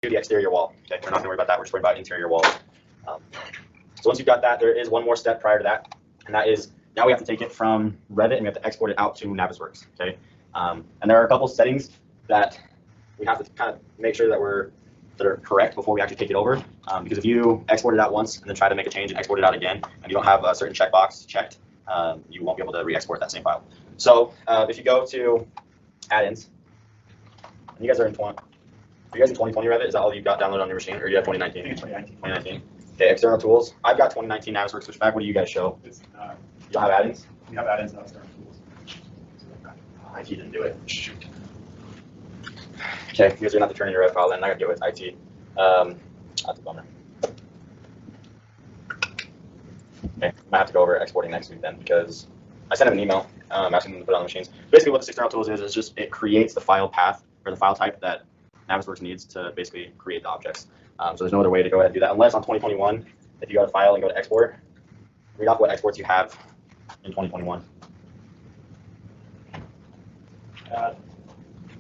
to the exterior wall. Okay, we're not going to worry about that. We're just worried about interior walls. So once you've got that, there is one more step prior to that, and that is now we have to take it from Revit and we have to export it out to Navisworks. Okay, and there are a couple settings that we have to kind of make sure that are correct before we actually take it over. Because if you export it out once and then try to make a change and export it out again, and you don't have a certain checkbox checked, you won't be able to re-export that same file. So if you go to add-ins, and you guys are in 2020 Revit? Is that all you've got downloaded on your machine, or you have 2019? 2019. Okay, external tools. I've got 2019 Navisworks switchback. What do you guys show? You don't have add-ins? We have add-ins and external tools. IT didn't do it. Shoot. Okay, you guys are gonna have to turn in your Rev file then. I gotta do it. IT. That's a bummer. Okay, might have to go over exporting next week then, because I sent him an email asking them to put it on the machines. Basically, what this external tools is just it creates the file path or the file type that Navisworks needs to basically create the objects. So there's no other way to go ahead and do that unless on 2021, if you go to File and go to Export, read off what exports you have in 2021.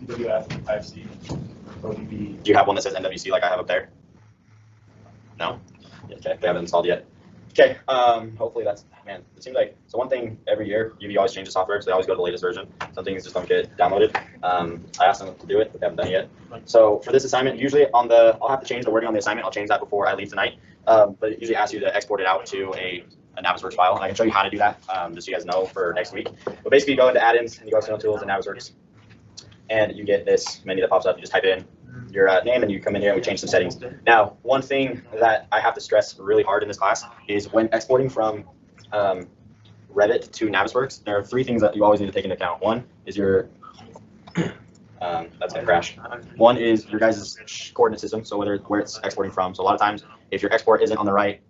NWF, IFC, ODB. Do you have one that says NWC like I have up there? No? Okay, they haven't installed yet. Okay, hopefully that's, man, it seems like, so one thing every year, UV always changes software, so they always go to the latest version. Some things just don't get downloaded. I asked them to do it, but they haven't done it yet. So for this assignment, usually I'll have to change the wording on the assignment. I'll change that before I leave tonight. But it usually asks you to export it out to a Navisworks file, and I can show you how to do that, just so you guys know for next week. But basically, you go into add-ins, and you go to External Tools and Navisworks, and you get this menu that pops up. You just type in your name, and you come in here and we change some settings. Now, one thing that I have to stress really hard in this class is when exporting from Revit to Navisworks, there are three things that you always need to take into account. One is your, that's gonna crash. One is your guys' coordinate system, so where it's exporting from. So a lot of times, if your export isn't on the right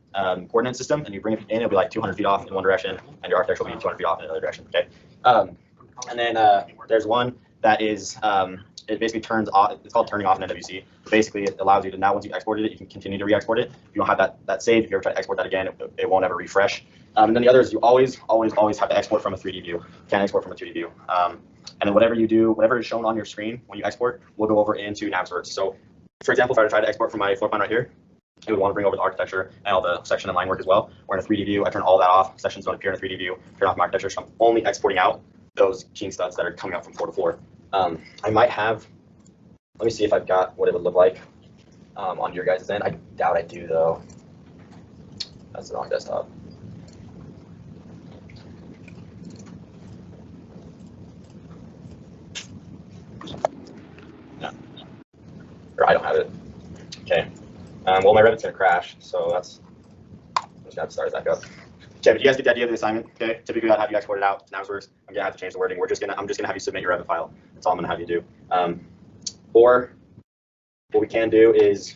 coordinate system, and you bring it in, it'll be like 200 feet off in one direction, and your architecture will be 200 feet off in another direction, okay? And then there's one that is, it basically turns off, it's called turning off in NWC. Basically, it allows you to, now once you've exported it, you can continue to re-export it. If you don't have that saved, if you ever try to export that again, it won't ever refresh. And then the other is you always have to export from a 3D view. You can't export from a 2D view. And then whatever you do, whatever is shown on your screen when you export, will go over into Navisworks. So for example, if I were to try to export from my floor plan right here, it would want to bring over the architecture and all the section and line work as well. Where in a 3D view, I turn all that off. Sections don't appear in a 3D view. Turn off my architecture, so I'm only exporting out those king studs that are coming up from floor to floor. I might have, let me see if I've got what it would look like on your guys' end. I doubt I do though. That's the wrong desktop. No, or I don't have it. Okay. Well, my Revit's gonna crash, so that's, I'm just gonna have to start it back up. Okay, but you guys get the idea of the assignment, okay? Typically, I'd have you export it out to Navisworks. I'm gonna have to change the wording. I'm just gonna have you submit your Revit file. That's all I'm gonna have you do. Or what we can do is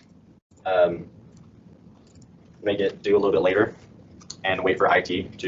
make it do a little bit later and wait for IT to